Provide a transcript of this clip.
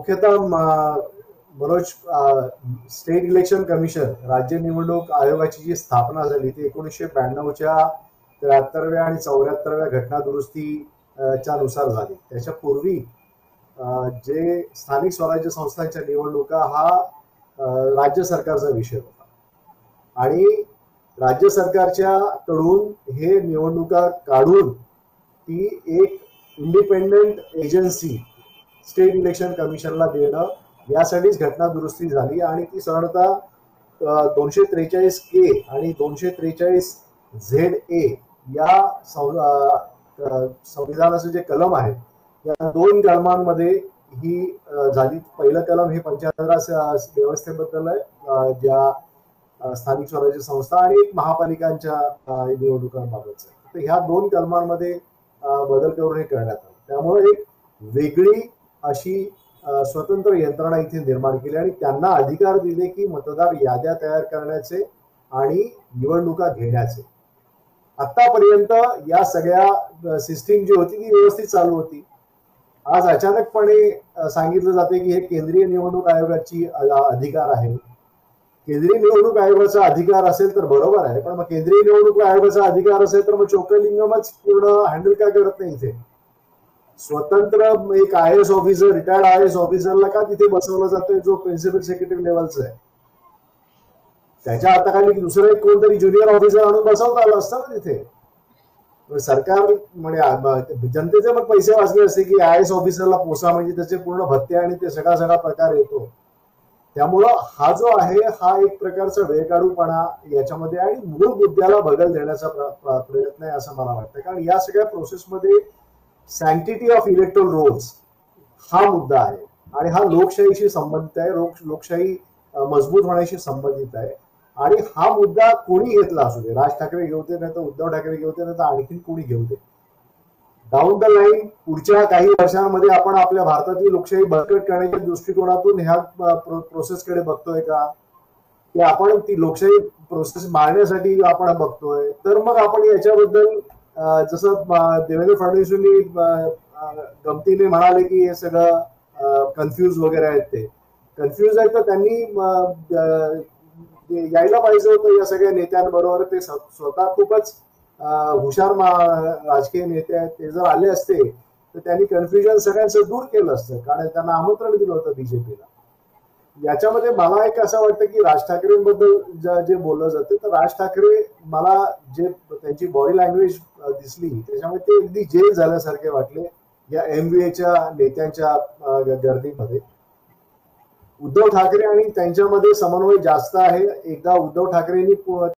मुख्यतः Manoj, state election commission राज्य निवडणूक आयोगाची जी स्थापना झाली ती 1992च्या 73व्या आणि 74व्या घटना दुरुस्तीच्या नुसार झाली. त्याच्या पूर्वी जे स्थानिक स्वराज्य संस्थांच्या निवडणुका हा राज्य सरकारचा विषय होता आणि राज्य सरकारच्या कडून हे निवडणुका काढून ती एक इंडिपेंडेंट एजन्सी स्टेट इलेक्शन कमिशनला देणं यासाठीच घटना दुरुस्ती झाली आणि ती साधारणतः 243K आणि 243ZA या संविधानाचे जे कलम आहेत या दोन कलमांमध्ये ही झाली. पहिलं कलम हे पंचायत व्यवस्थेबद्दल आहे, ज्या स्थानिक स्वराज्य संस्था आणि महापालिकांच्या निवडणुकांबाबतच आहे. तर ह्या दोन कलमांमध्ये बदल करून हे करण्यात आलं. त्यामुळे एक वेगळी अशी स्वतंत्र यंत्रणा इथे निर्माण केली आणि त्यांना अधिकार दिले की मतदार याद्या तयार करण्याचे आणि निवडणुका घेण्याचे. आतापर्यंत या सगळ्या सिस्टीम जी होती ती व्यवस्थित चालू होती. आज अचानकपणे सांगितलं जाते की हे केंद्रीय निवडणूक आयोगाची अधिकार आहे. केंद्रीय निवडणूक आयोगाचा अधिकार असेल तर बरोबर आहे, पण मग केंद्रीय निवडणूक आयोगाचा अधिकार असेल तर मग चोक्कलिंगमच पूर्ण हँडल का करत नाही? इथे स्वतंत्र एक IAS ऑफिसर, रिटायर्ड IAS ऑफिसरला का तिथे बसवलं जातंय जो प्रिन्सिपल सेक्रेटरी लेवलचा आहे? त्याच्या हाताखाली दुसरं एक कोणतरी ज्युनियर ऑफिसर आणून बसवता आलं असतं ना तिथे. सरकार म्हणजे जनतेचे मग पैसे वाचले असते की IAS ऑफिसरला पोसा म्हणजे त्याचे पूर्ण भत्ते आणि ते सगळा प्रकार येतो. त्यामुळं हा जो आहे हा एक प्रकारचा वेळकाढूपणा याच्यामध्ये आणि मूळ मुद्द्याला बदल देण्याचा प्रयत्न आहे असं मला वाटतं. कारण या सगळ्या प्रोसेसमध्ये सँक्टिटी ऑफ इलेक्टोरल रोल्स हा मुद्दा आहे आणि हा लोकशाहीशी संबंधित आहे, लोकशाही मजबूत होण्याशी संबंधित आहे. आणि हा मुद्दा कोणी घेतला असू दे, राज ठाकरे घेऊ दे, नाही तर उद्धव ठाकरे घेऊ दे, नाही तर आणखीन कोणी घेऊ दे, डाऊन द लाईन पुढच्या काही वर्षांमध्ये आपण आपल्या भारतातली लोकशाही बळकट करण्याच्या दृष्टिकोनातून ह्या प्रोसेसकडे बघतोय का, की आपण ती लोकशाही प्रोसेस मारण्यासाठी आपण बघतोय? तर मग आपण याच्याबद्दल जसं देवेंद्र फडणवीसांनी गमतीने म्हणाले की हे सगळं कन्फ्यूज वगैरे आहेत, ते कन्फ्यूज आहेत, तर त्यांनी यायला पाहिजे होतं या सगळ्या नेत्यांबरोबर. ते स्वतः खूपच हुशार राजकीय नेते आहेत, ते जर आले असते तर त्यांनी कन्फ्युजन सगळ्यांचं दूर केलं असतं, कारण त्यांना आमंत्रण दिलं होतं बीजेपीला. याच्यामध्ये मला एक असं वाटतं की राज ठाकरेंबद्दल जे बोललं जातं तर राज ठाकरे मला जे त्यांची बॉडी लँग्वेज दिसली त्याच्यामध्ये ते अगदी जेल झाल्यासारखे वाटले या MVAच्या नेत्यांच्या गर्दीमध्ये. उद्धव ठाकरे आणि त्यांच्यामध्ये समन्वय जास्त आहे. एकदा उद्धव ठाकरेंनी